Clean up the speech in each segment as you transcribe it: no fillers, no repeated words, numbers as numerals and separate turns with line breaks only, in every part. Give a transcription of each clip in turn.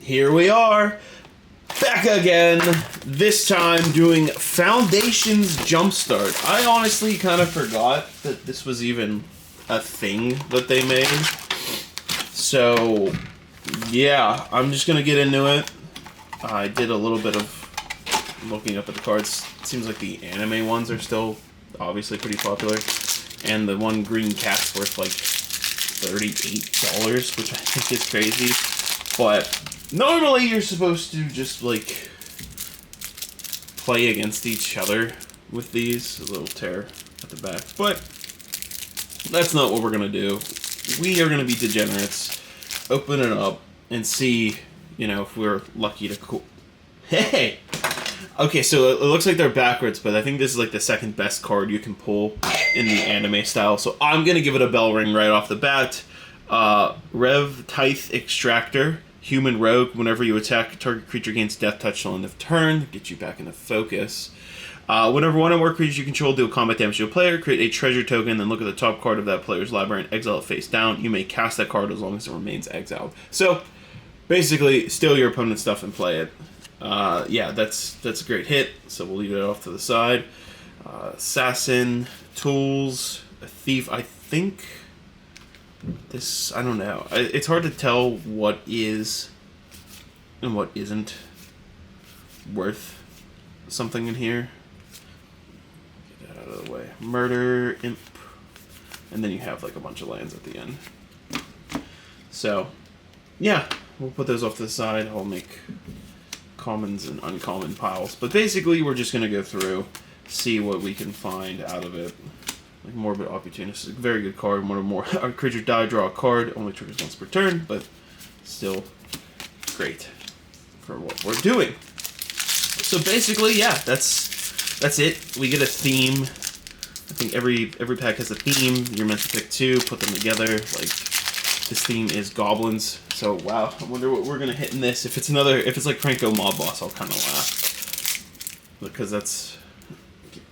here we are, back again, this time doing Foundations Jumpstart. I honestly kind of forgot that this was even a thing that they made. So, yeah, I'm just going to get into it. I did a little bit of looking up at the cards. It seems like the anime ones are still obviously pretty popular. And the one green cat's worth like $38, which I think is crazy. But normally you're supposed to just like play against each other with these. A little tear at the back. But that's not what we're going to do. We are going to be degenerates. Open it up and see, you know, if we're lucky to... Hey! Okay, so it looks like they're backwards, but I think this is like the second best card you can pull in the anime style. So I'm going to give it a bell ring right off the bat. Rev Tithe Extractor. Human Rogue. Whenever you attack, target creature gains death touch on the turn. Get you back into focus. Whenever one or more creatures you control deal combat damage to a player, create a treasure token, then look at the top card of that player's library and exile it face down. You may cast that card as long as it remains exiled. So, basically, steal your opponent's stuff and play it. Yeah, that's a great hit, so we'll leave it off to the side. Assassin, Tools, a Thief. I think this, I don't know. It's hard to tell what is and what isn't worth something in here. Get that out of the way. Murder, Imp, and then you have like a bunch of lands at the end. So, yeah, we'll put those off to the side. I'll make commons and uncommon piles. But basically, we're just going to go through, see what we can find out of it. Like Morbid Opportunist is a very good card. One or more our creatures die, draw a card. Only triggers once per turn, but still great for what we're doing. So basically, yeah, that's it. We get a theme. I think every pack has a theme. You're meant to pick two, put them together. Like this theme is Goblins. So wow, I wonder what we're gonna hit in this. If it's like Franco Mob Boss, I'll kind of laugh because that's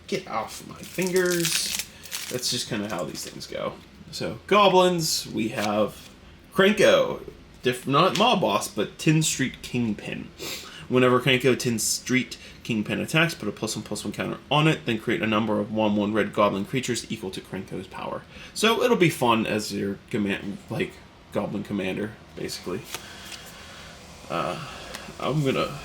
get off my fingers. That's just kind of how these things go. So, Goblins, we have Cranko. Not Mob Boss, but Tin Street Kingpin. Whenever Cranko Tin Street Kingpin attacks, put a +1/+1 counter on it, then create a number of 1/1 red Goblin creatures equal to Cranko's power. So, it'll be fun as your command, like, Goblin Commander, basically. I'm gonna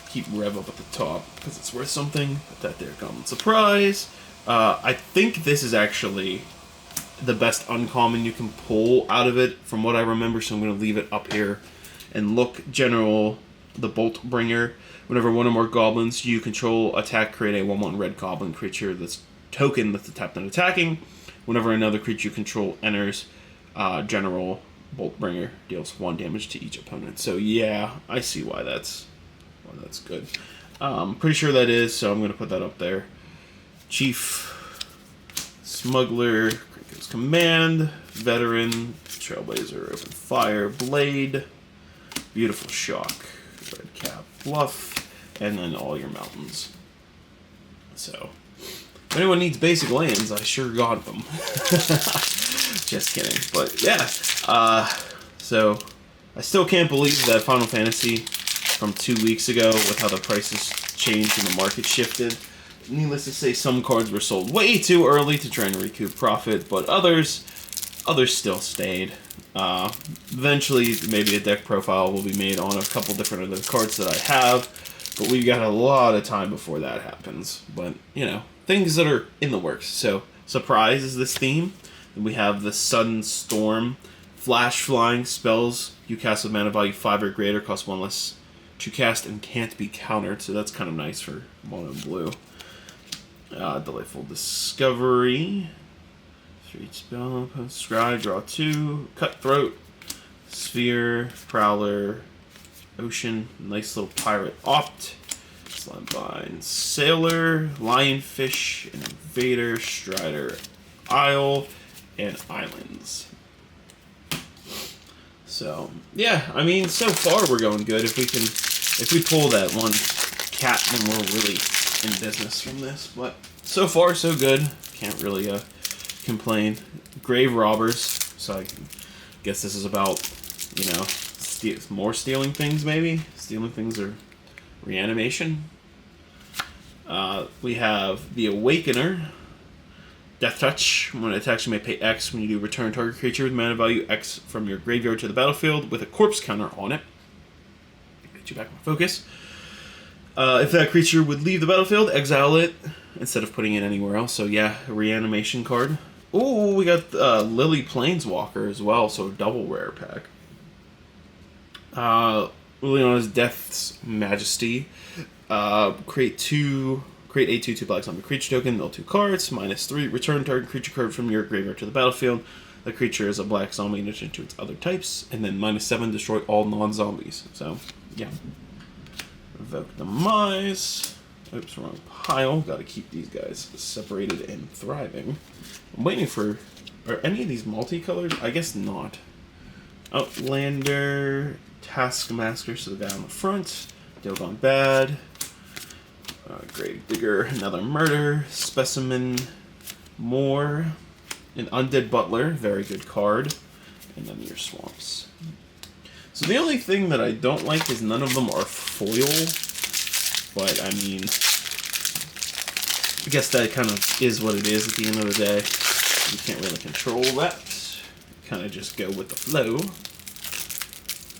keep Rev up at the top, because it's worth something. Put that there, Goblin Surprise. I think this is actually the best uncommon you can pull out of it, from what I remember, so I'm going to leave it up here. And look, General, the Bolt Bringer. Whenever one or more goblins you control attack, create a 1/1 red goblin creature that's token that's tapped and attacking. Whenever another creature you control enters, General Bolt Bringer deals 1 damage to each opponent. So yeah, I see why that's good. Pretty sure that is, so I'm going to put that up there. Chief, Smuggler, Cranko's Command, Veteran, Trailblazer, Open Fire, Blade, Beautiful Shock, Red Cap, Bluff, and then all your mountains. So, if anyone needs basic lands, I sure got them. Just kidding. But yeah, so I still can't believe that Final Fantasy from 2 weeks ago, with how the prices changed and the market shifted. Needless to say, some cards were sold way too early to try and recoup profit, but others still stayed. Eventually, maybe a deck profile will be made on a couple different other cards that I have, but we've got a lot of time before that happens. But, you know, things that are in the works. So, Surprise is this theme. Then we have the Sudden Storm. Flash Flying spells. You cast with mana value 5 or greater, cost 1 less to cast and can't be countered, so that's kind of nice for mono and blue. Delightful Discovery. 3 spell, Scry, draw 2, Cutthroat, Sphere, Prowler, Ocean, nice little Pirate Opt, Slimebine, Sailor, Lionfish, Invader, Strider, Isle, and Islands. So, yeah, I mean, so far we're going good. If we pull that one cat, then we're really in business from this. But so far, so good. Can't really complain. Grave Robbers. So I guess this is about, you know, more stealing things, maybe? Stealing things or reanimation. We have the Awakener. Death Touch. When it attacks, you may pay X. When you do, return target creature with mana value X from your graveyard to the battlefield with a corpse counter on it. Get you back on focus. If that creature would leave the battlefield, exile it instead of putting it anywhere else. So yeah, a reanimation card. Oh, we got Lily Planeswalker as well, so double rare pack. Really known as Death's Majesty. Create a 2/2 black zombie creature token, mill 2 cards, -3, return target creature card from your graveyard to the battlefield. The creature is a black zombie in addition to its other types, and then -7, destroy all non-zombies. So, yeah. Evoke Demise. Oops, wrong pile. Gotta keep these guys separated and thriving. I'm waiting for... Are any of these multicolored? I guess not. Outlander, Taskmaster, so the guy on the front. Deal Gone Bad. Grave Digger, another Murder. Specimen, more. An Undead Butler, very good card. And then your Swamps. So the only thing that I don't like is none of them are foil. But, I mean, I guess that kind of is what it is at the end of the day. You can't really control that. Kind of just go with the flow.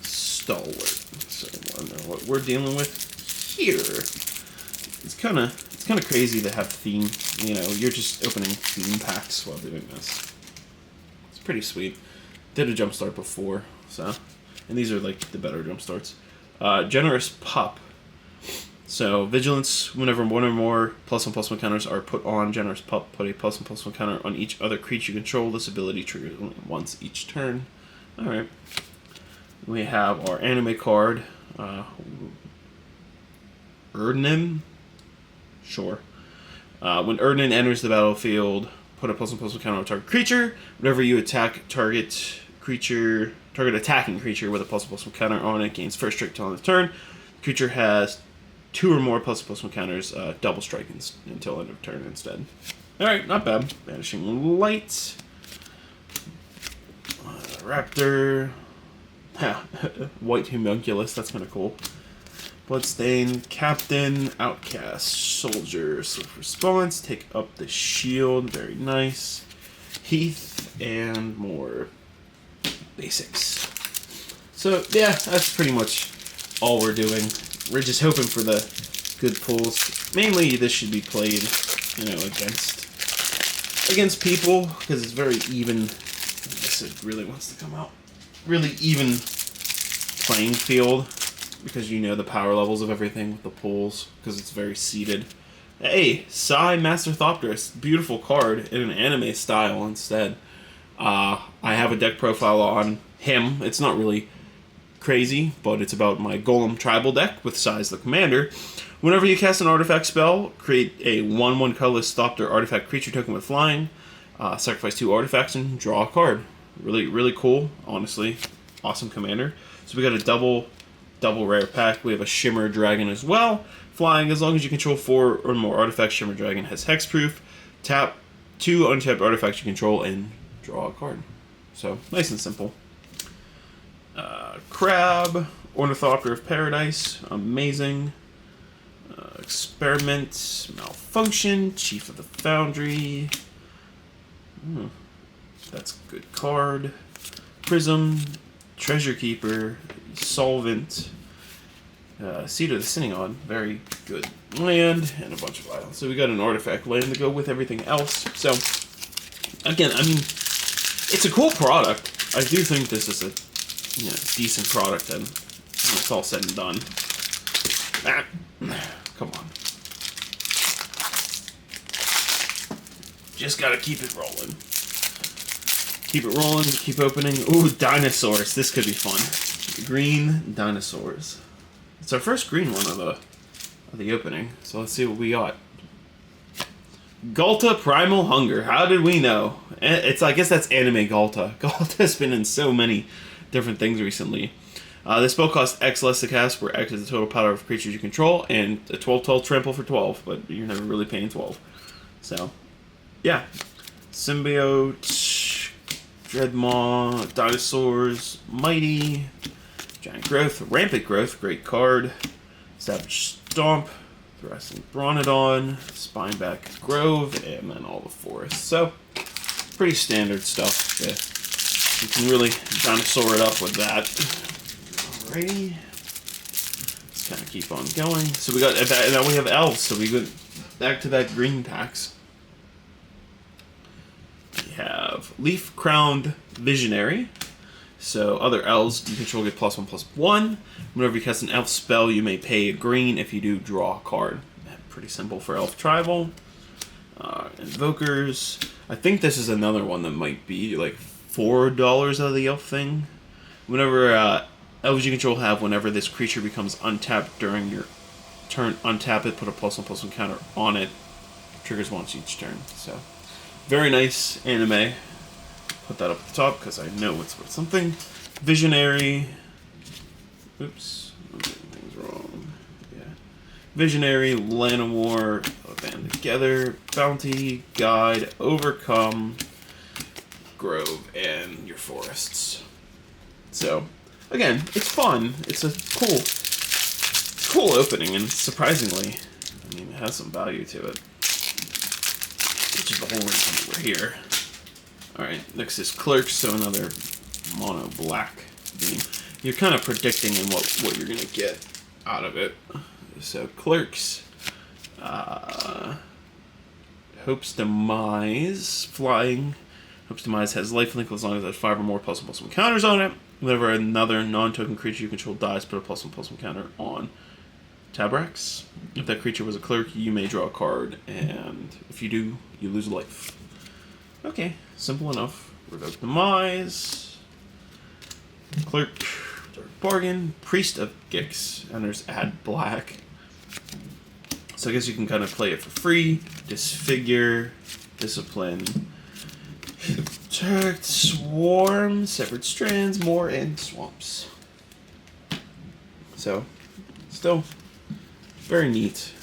Stalwart. So I wonder what we're dealing with here. It's kind of crazy to have theme. You know, you're just opening theme packs while doing this. It's pretty sweet. Did a jumpstart before, so, and these are like the better jumpstarts. Generous Pup. So, Vigilance, whenever one or more +1/+1 counters are put on Generous Pup, put a +1/+1 counter on each other creature you control. This ability triggers only once each turn. Alright. We have our anime card, Erdnim. Sure. When Erdnim enters the battlefield, put a +1/+1 counter on target creature. Whenever you attack target attacking creature with a +1/+1 counter on it, gains first strike till end of turn. Creature has 2 or more +1/+1 counters, double strike until end of turn instead. Alright, not bad. Vanishing Light. Raptor. White Homunculus, that's kind of cool. Bloodstain, Captain, Outcast, Soldier, Swift Response, take up the shield, very nice. Heath, and more basics. So, yeah, that's pretty much all we're doing. We're just hoping for the good pulls. Mainly, this should be played, you know, against people, because it's very even. I guess it really wants to come out. Really even playing field, because you know the power levels of everything with the pulls, because it's very seated. Hey, Sai Master Thopterus, beautiful card in an anime style instead. I have a deck profile on him. It's not really crazy, but it's about my Golem tribal deck with Sai's the commander. Whenever you cast an artifact spell, create a 1/1 colorless Thopter artifact creature token with flying, sacrifice 2 artifacts, and draw a card. Really, really cool, honestly. Awesome commander. So we got a double rare pack. We have a Shimmer Dragon as well. Flying, as long as you control 4 or more artifacts, Shimmer Dragon has hexproof. Tap 2 untapped artifacts you control and draw a card. So, nice and simple. Crab, Ornithopter of Paradise, amazing. Experiment, Malfunction, Chief of the Foundry. That's a good card. Prism, Treasure Keeper, Solvent, Seed of the Synagogue, very good land, and a bunch of islands. So we got an artifact land to go with everything else. So, again, I mean, it's a cool product. I do think this is a decent product, and when it's all said and done. Come on. Just gotta keep it rolling. Keep it rolling, keep opening. Ooh, dinosaurs. This could be fun. Green dinosaurs. It's our first green one of the opening. So let's see what we got. Galta Primal Hunger. How did we know? I guess that's anime Galta. Galta's been in so many different things recently. This spell costs X less to cast, where X is the total power of creatures you control, and a 12/12 trample for 12, but you're never really paying 12. So, yeah. Symbiote, Dreadmaw, Dinosaurs, Mighty, Giant Growth, Rampant Growth, great card. Savage Stomp, Thrashing Bronodon, Spineback Grove, and then all the forests. So, pretty standard stuff. Yeah. You can really dinosaur it up with that. Alrighty. Let's kind of keep on going. So we got now we have elves. So we go back to that green packs. We have Leaf Crowned Visionary. So other elves you control get +1/+1. Whenever you cast an elf spell, you may pay a green. If you do, draw a card. Pretty simple for elf tribal. Invokers. I think this is another one that might be like $4 out of the elf thing. Whenever elves you control have, whenever this creature becomes untapped during your turn, untap it, put a +1/+1 counter on it. Triggers once each turn. So very nice anime. Put that up at the top because I know it's worth something. Visionary. Oops, I'm getting things wrong. Yeah. Visionary, Llanowar, band together, Bounty, Guide, Overcome, Grove, and your forests. So, again, it's fun. It's a cool opening, and surprisingly, I mean, it has some value to it. Which is the whole reason that we're here. Alright, next is Clerk, so another mono black theme. You're kind of predicting in what you're going to get out of it. So Clerks, Hope's Demise, Flying. Hope's Demise has lifelink as long as it has 5 or more +1/+1 counters on it. Whenever another non-token creature you control dies, put a +1/+1 counter on Tabrax. If that creature was a Clerk, you may draw a card, and if you do, you lose life. Okay, simple enough. Revoke Demise. Clerk, Dark Bargain. Priest of Gix. Enters add black. So I guess you can kind of play it for free. Disfigure. Discipline. Protect. Swarm. Severed Strands. More and Swamps. So, still very neat.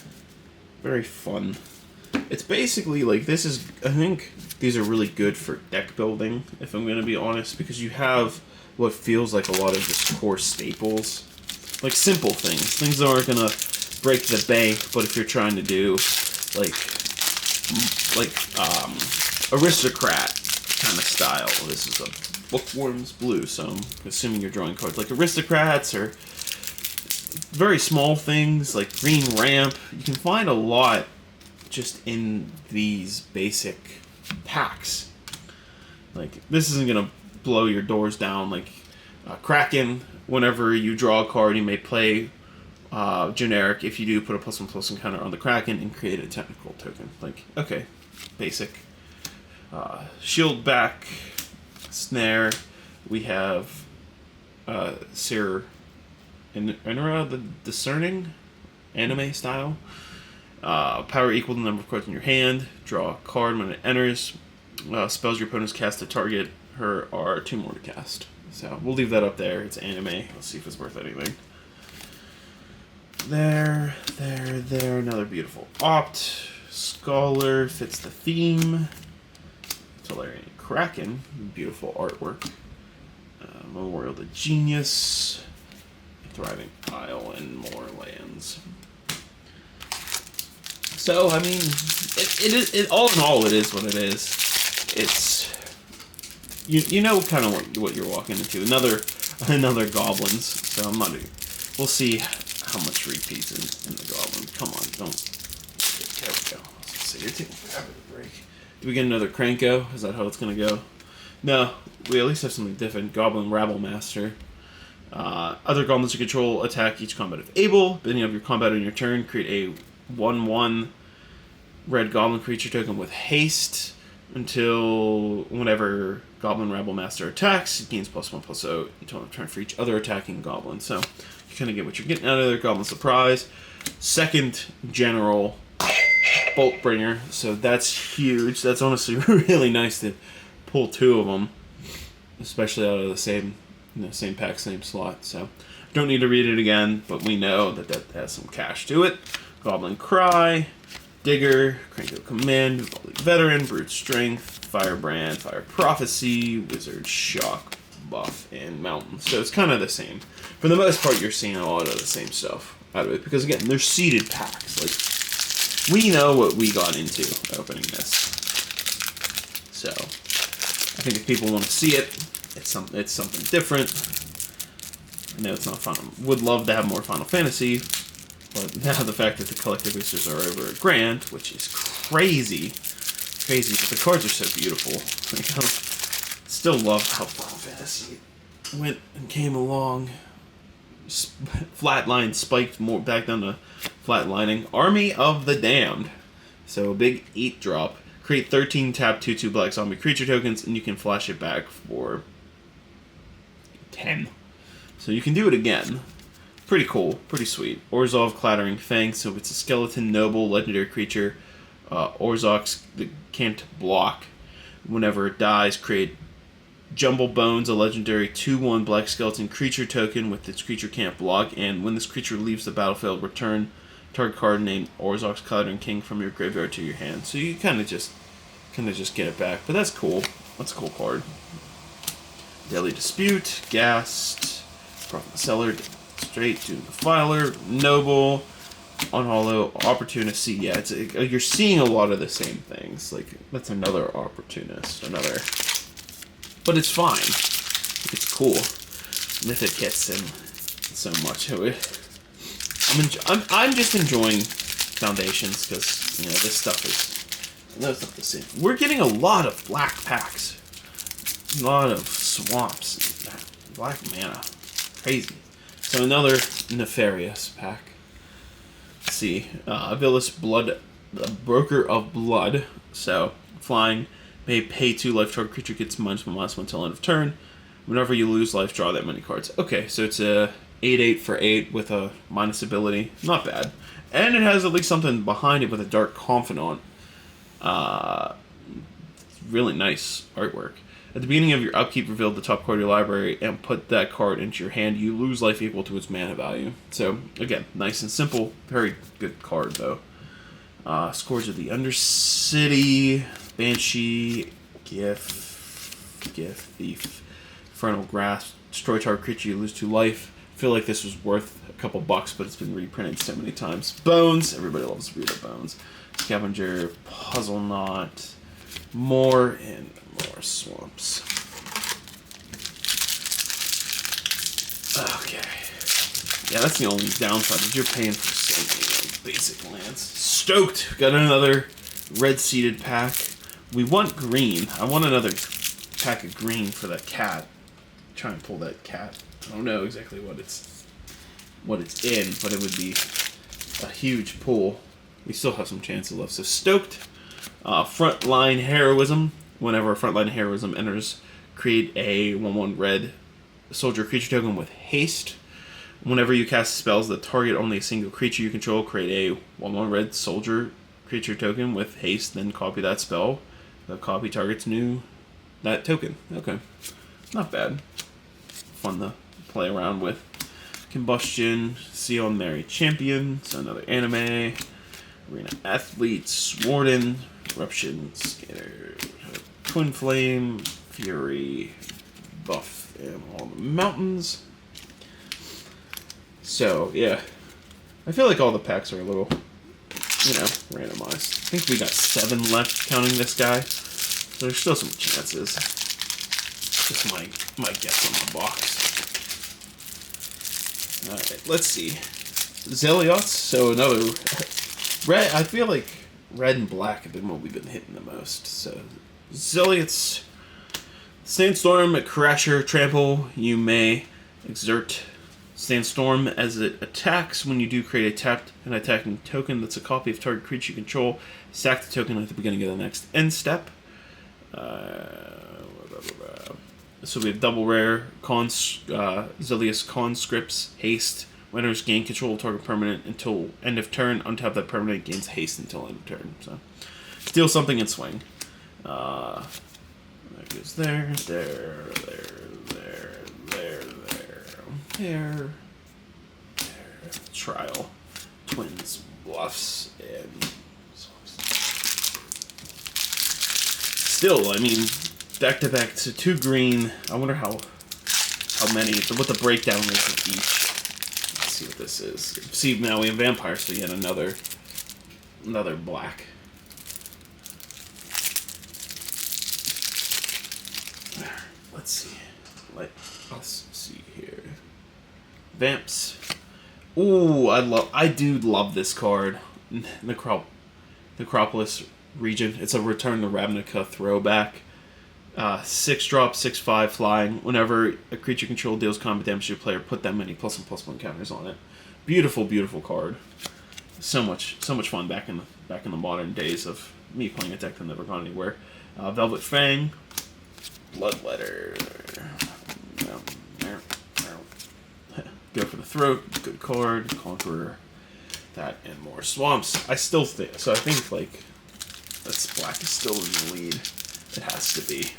Very fun. It's basically like this is, I think these are really good for deck building, if I'm going to be honest, because you have what feels like a lot of just core staples. Like simple things that aren't going to break the bank, but if you're trying to do like aristocrat kind of style, this is a Bookworm's blue, so I'm assuming you're drawing cards like aristocrats or very small things like green ramp. You can find a lot just in these basic packs. Like, this isn't gonna blow your doors down. Like Kraken, whenever you draw a card, you may play generic. If you do, put a +1/+1 counter on the Kraken and create a technical token. Like, okay, basic. Shield back, snare. We have Sir Inra, the Discerning, anime style. Power equal to the number of cards in your hand. Draw a card when it enters. Spells your opponents cast to target her are 2 more to cast. So we'll leave that up there. It's anime. Let's see if it's worth anything. There. Another beautiful Opt. Scholar fits the theme. Tolarian Kraken. Beautiful artwork. Memorial to Genius. Thriving Isle and more lands. So, I mean, it all in all, it is what it is. It's, you know kind of what you're walking into. Another Goblins. So I'm not, we'll see how much repeats in the Goblin. Come on, don't, there we go. So you're taking forever to break. Do we get another Cranko? Is that how it's going to go? No, we at least have something different. Goblin Rabble Master. Other Goblins you control attack each combat if able. Beginning of your combat on your turn, create a 1/1 red Goblin creature token with haste until whenever Goblin Rabble Master attacks, it gains +1/+0 until end of turn for each other attacking Goblin. So you kind of get what you're getting out of there. Goblin Surprise. Second General Boltbringer. So that's huge. That's honestly really nice to pull 2 of them, especially out of the same pack, same slot. So don't need to read it again, but we know that has some cash to it. Goblin Cry, Digger, Cranko Command, Volley Veteran, Brute Strength, Firebrand, Fire Prophecy, Wizard Shock, buff and mountain. So it's kind of the same. For the most part, you're seeing a lot of the same stuff out of it. Because again, they're seeded packs. Like, we know what we got into opening this. So, I think if people want to see it, it's something different. I know it's not Final. Would love to have more Final Fantasy. But now the fact that the collector boosters are over $1,000, which is crazy. Crazy, but the cards are so beautiful. Like, I still love how Final Fantasy went and came along. Flatline spiked more back down to flatlining. Army of the Damned. So a big 8-drop. Create 13 tap 2/2 black zombie creature tokens, and you can flash it back for 10. So you can do it again. Pretty cool, pretty sweet. Orzhov Clattering Fang, so it's a skeleton noble legendary creature. Orzhov can't block. Whenever it dies, create Jumble Bones, a legendary 2/1 black skeleton creature token with its creature can't block, and when this creature leaves the battlefield, return target card named Orzhov's Clattering King from your graveyard to your hand. So you kind of just get it back, but that's cool. That's a cool card. Daily Dispute, Ghast, Prophet the Cellar, Straight to the Filer, Noble, Unhollow, Opportunist. Yeah, you're seeing a lot of the same things. Like, that's another Opportunist, but it's fine. It's cool. Mythic Kits and so much of it. I'm just enjoying Foundations because, you know, this stuff is not the same. We're getting a lot of black packs. A lot of swamps. Black mana. Crazy. So another Nefarious pack. Let's see. Villa's Blood, Broker of Blood. So, flying. May pay 2 life, target creature gets -1/-1 until end of turn. Whenever you lose life, draw that many cards. Okay, so it's a 8/8 for 8 with a minus ability. Not bad. And it has at least something behind it with a Dark Confidant. Really nice artwork. At the beginning of your upkeep, reveal the top card of your library and put that card into your hand. You lose life equal to its mana value. So, again, nice and simple. Very good card, though. Scourge of the Undercity, Banshee, Thief, Infernal Grasp, destroy target creature, you lose 2 life. I feel like this was worth a couple bucks, but it's been reprinted so many times. Bones, everybody loves Reader Bones. Scavenger, Puzzle Knot, more and more swamps. Okay. Yeah, that's the only downside, is you're paying for so many like, basic lands. Stoked! Got another red seeded pack. We want green. I want another pack of green for that cat. Try and pull that cat. I don't know exactly what it's in, but it would be a huge pull. We still have some chances left. So stoked. Frontline Heroism. Whenever Frontline Heroism enters, create a 1/1 red soldier creature token with haste. Whenever you cast spells that target only a single creature you control, create a 1/1 red soldier creature token with haste, then copy that spell. The copy targets that token. Okay. Not bad. Fun to play around with. Combustion, Seal Mary Champion, so another anime. Arena Athletes, Warden, Eruption, Scanner, Twin Flame, Fury, Buff, and all the mountains. So, yeah. I feel like all the packs are a little, randomized. I think we got 7 left counting this guy. So there's still some chances. Just my guess on the box. Alright, let's see. Zelots, so another red. I feel like red and black have been what we've been hitting the most. So Zelots, Sandstorm, Crasher, Trample. You may exert Sandstorm as it attacks. When you do, create an attacking token that's a copy of target creature you control. Sack the token at the beginning of the next end step. So we have double rare, Zelots Conscripts, Haste. Winners gain control of target permanent until end of turn. Untap that permanent, gains haste until end of turn. So steal something and swing. That goes there. Trial, Twins, Bluffs, and still, I mean, back to back to 2 green. I wonder how how many, what the breakdown is of each. Let's see what this is. See, now we have vampires, so yet another black. Let's see. Let's see here. Vamps. Ooh, I do love this card. Necropolis Region. It's a Return to Ravnica throwback. 6-drop, 6/5 flying. Whenever a creature control deals combat damage to your player, put that many +1/+1 counters on it. Beautiful, beautiful card. So much fun back in the modern days of me playing a deck that never gone anywhere. Velvet Fang, Bloodletter. Go for the throat. Good card. Conqueror. That and more. Swamps. I still think so. I think like that's black is still in the lead. It has to be.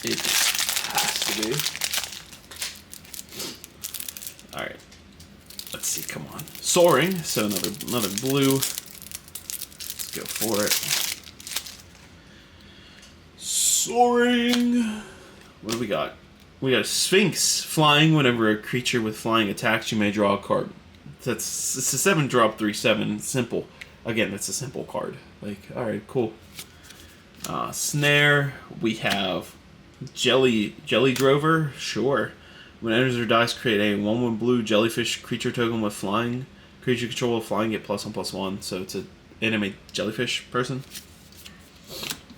It has to be. All right. Let's see. Come on. Soaring. So another blue. Let's go for it. Soaring. What do we got? We got a Sphinx. Flying. Whenever a creature with flying attacks, you may draw a card. It's a 7-drop 3/7. Simple. Again, that's a simple card. Like, all right, cool. Snare. We have Jelly Drover. Sure. When it enters or dies, create a 1/1 blue jellyfish creature token with flying. Creature control with flying, get +1/+1. So it's an anime jellyfish person.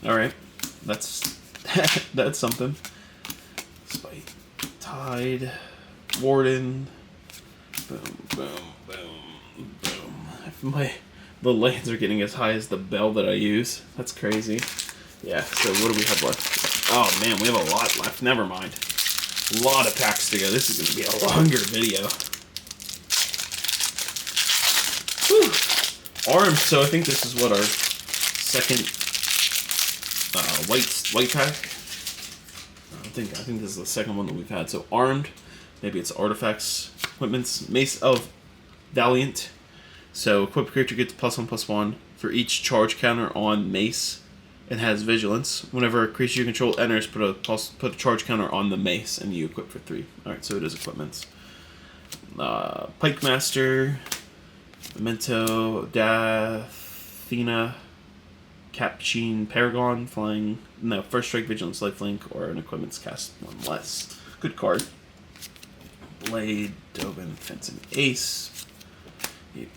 All right, that's that's something. Spite, Tide, Warden. Boom, boom, boom, boom. The lands are getting as high as the bell that I use. That's crazy. Yeah, so what do we have left? Oh man, we have a lot left. Never mind. A lot of packs to go. This is going to be a longer video. Whew. Armed, so I think this is what our second white pack. I think this is the second one that we've had. So armed, maybe it's artifacts, equipments, Mace of Valiant. So equipped creature gets +1/+1 for each charge counter on Mace. It has Vigilance. Whenever a creature you control enters, put a charge counter on the Mace, and you equip for 3. All right, so it is equipments. Pike Master, Memento, Dathina, Cappuccine, Paragon, flying. No, first strike, Vigilance, Lifelink, or an equipment's cast 1 less. Good card. Blade, Dobin, Fencing, Ace.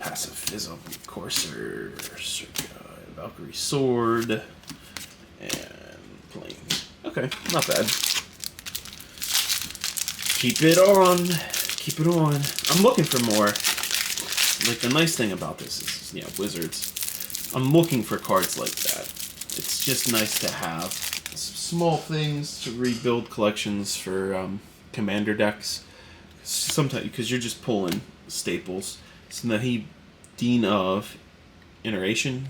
Passive Fizzle, Courser, Circa, Valkyrie Sword, and Plane. Okay, not bad. Keep it on. Keep it on. I'm looking for more. Like, the nice thing about this is, yeah, Wizards. I'm looking for cards like that. It's just nice to have small things to rebuild collections for commander decks. Sometimes, because you're just pulling staples. So Dean of Iteration.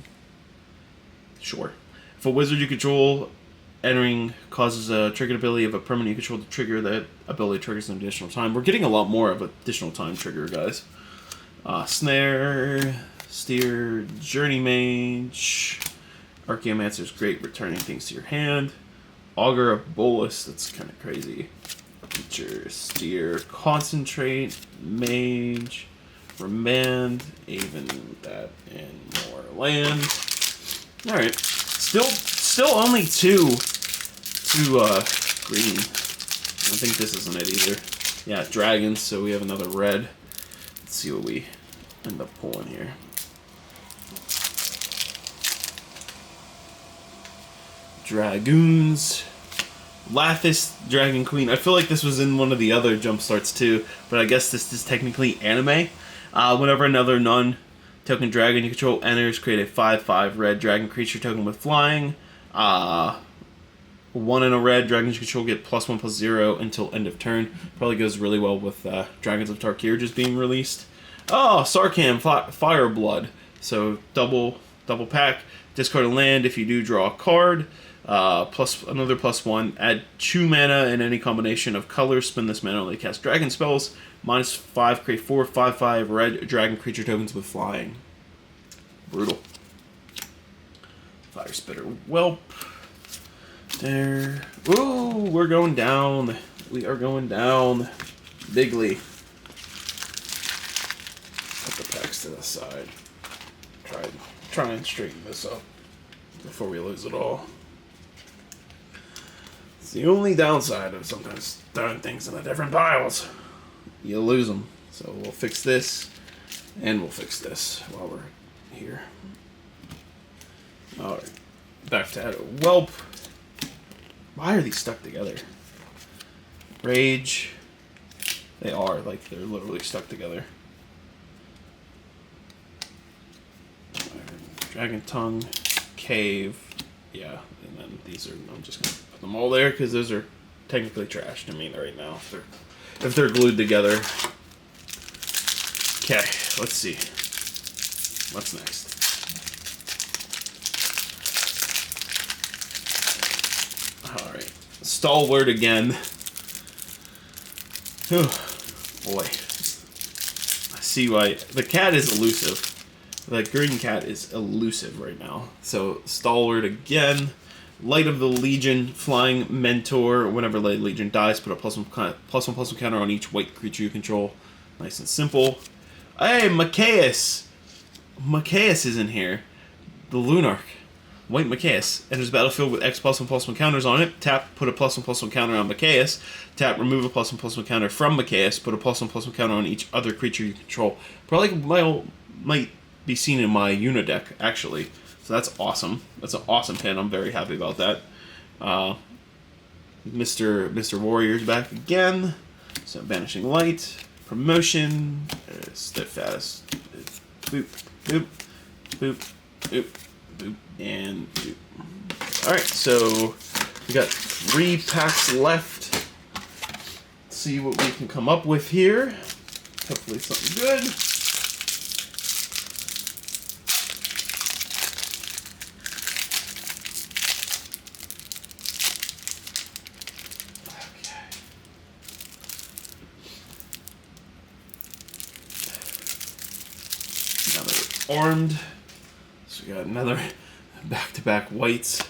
Sure. If a wizard you control entering causes a triggered ability of a permanent you control to trigger, that ability triggers an additional time. We're getting a lot more of additional time trigger, guys. Snare, Steer, Journey Mage, Archaeomancer is great, returning things to your hand. Augur of Bolus, that's kind of crazy. Feature, Steer, Concentrate, Mage, Remand, even that, and more land. All right, still only two green. I think this isn't it either. Yeah, dragons. So we have another red. Let's see what we end up pulling here. Dragoons. Lathis, Dragon Queen. I feel like this was in one of the other Jumpstarts too, but I guess this is technically anime. Whenever another non-token dragon you control enters, create a 5/5 red dragon creature token with flying. 1 in a red, dragons you control get +1/+0 until end of turn. Probably goes really well with Dragons of Tarkir just being released. Oh, Sarkhan, Fireblood. So double pack. Discard a land if you do draw a card. Plus another +1. Add 2 mana in any combination of colors. Spend this mana only to cast dragon spells. -5, create 4 5/5 red dragon creature tokens with flying. Brutal. Fire Spitter Whelp. There. Ooh, we're going down. We are going down. Bigly. Put the packs to the side. Try and straighten this up before we lose it all. It's the only downside of sometimes throwing things in the different piles. You lose them. So we'll fix this, and we'll fix this while we're here. Alright. Back to Whelp. Why are these stuck together? Rage. They are, like, they're literally stuck together. Dragon Tongue. Cave. Yeah, and then these are, I'm just going to put them all there because those are technically trashed to me right now if they're glued together. Okay, let's see. What's next? Alright. Stalwart again. Whew. Boy. I see why. The cat is elusive. The green cat is elusive right now. So, Stalwart again. Light of the Legion, Flying Mentor. Whenever Light of the Legion dies, put a +1/+1 counter on each white creature you control. Nice and simple. Hey, Machias! Machias is in here. The Lunarch. White Machias. Enters battlefield with X +1/+1 counters on it. Tap, put a +1/+1 counter on Machias. Tap, remove a +1/+1 counter from Machias. Put a +1/+1 counter on each other creature you control. Probably might be seen in my Una deck, actually. So that's awesome. That's an awesome pin. I'm very happy about that. Mr. Warrior's back again. So Banishing Light. Promotion. Steadfast. Boop, boop, boop, boop, boop, and boop. Alright, so we got 3 packs left. Let's see what we can come up with here. Hopefully something good. Armed. So we got another back-to-back whites.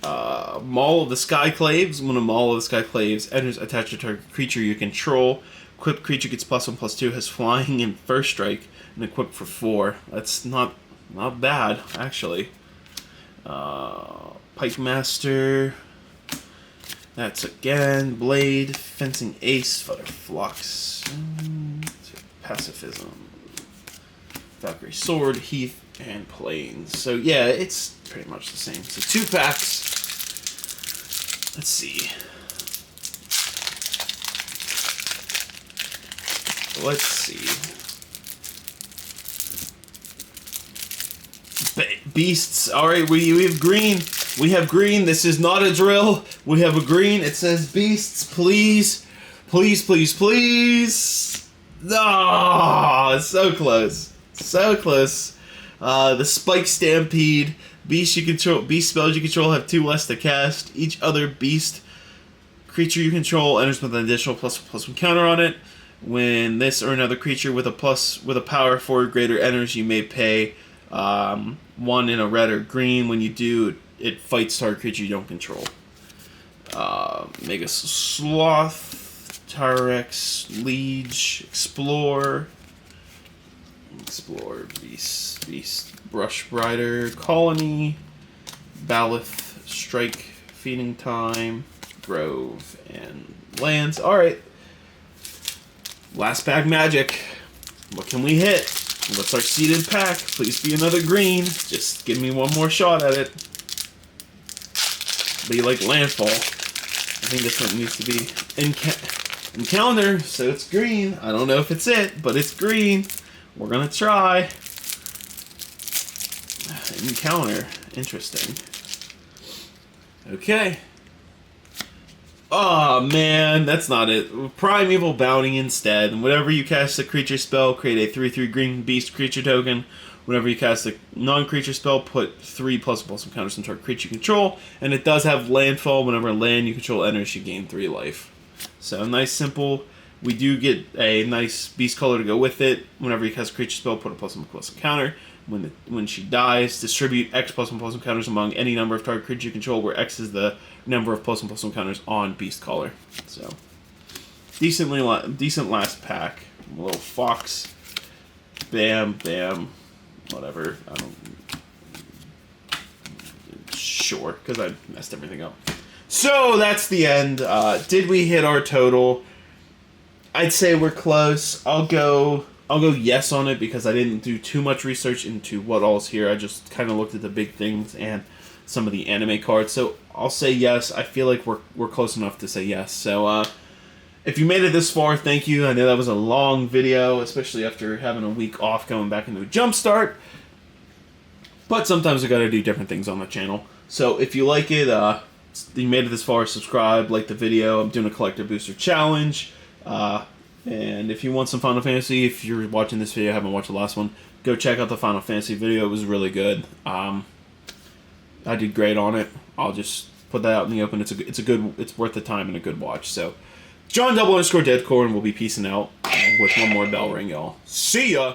Maul of the Skyclaves. When a Maul of the Skyclaves enters, attached to target creature you control. Equipped creature gets +1/+2, has flying and first strike, and equipped for 4. That's not bad, actually. Pike Master. That's again Blade, Fencing Ace, Flutter Flux, Pacifism. Valkyrie Sword, Heath, and Plains. So yeah, it's pretty much the same. So 2 packs. Let's see. Let's see. Beasts. Alright, we have green. We have green. This is not a drill. We have a green. It says beasts. Please. Please, please, please. Oh, so close. So close. The Spike Stampede. Beast spells you control have 2 less to cast. Each other beast creature you control enters with an additional +1/+1 counter on it. When this or another creature with a power 4 or greater enters, you may pay 1 in a red or green. When you do, it fights target creature you don't control. Mega Sloth, Tyrex, Liege, Explore, Beast, Brush Rider, Colony, Balith, Strike, Feeding Time, Grove, and Lands. Alright. Last pack magic. What can we hit? What's our seeded pack? Please be another green. Just give me one more shot at it. Be like Landfall. I think this one needs to be Encounter, so it's green. I don't know if it's it, but it's green. We're gonna try. Encounter. Interesting. Okay. Oh man, that's not it. Primeval Bounty instead. And whenever you cast a creature spell, create a 3/3 green beast creature token. Whenever you cast a non-creature spell, put 3 +1/+1 counters on target creature you control. And it does have landfall. Whenever a land you control enters, you gain 3 life. So nice, simple. We do get a nice beast color to go with it. Whenever you cast a creature spell, put a +1/+1 counter. When she dies, distribute X +1/+1 counters among any number of target creatures you control, where X is the number of +1/+1 counters on Beast Caller. So, decent last pack. A little fox. Bam, bam, whatever. I don't. Sure, because I messed everything up. So that's the end. Did we hit our total? I'd say we're close. I'll go yes on it because I didn't do too much research into what all's here. I just kind of looked at the big things and some of the anime cards. So I'll say yes. I feel like we're close enough to say yes. So if you made it this far, thank you. I know that was a long video, especially after having a week off going back into a Jumpstart. But sometimes I gotta do different things on the channel. So if you like it, you made it this far, subscribe, like the video. I'm doing a collector booster challenge. And if you want some Final Fantasy, if you're watching this video, haven't watched the last one, go check out the Final Fantasy video. It was really good. I did great on it. I'll just put that out in the open. It's worth the time and a good watch. So, John __Deadcore, and we'll be peacing out with one more bell ring, y'all. See ya!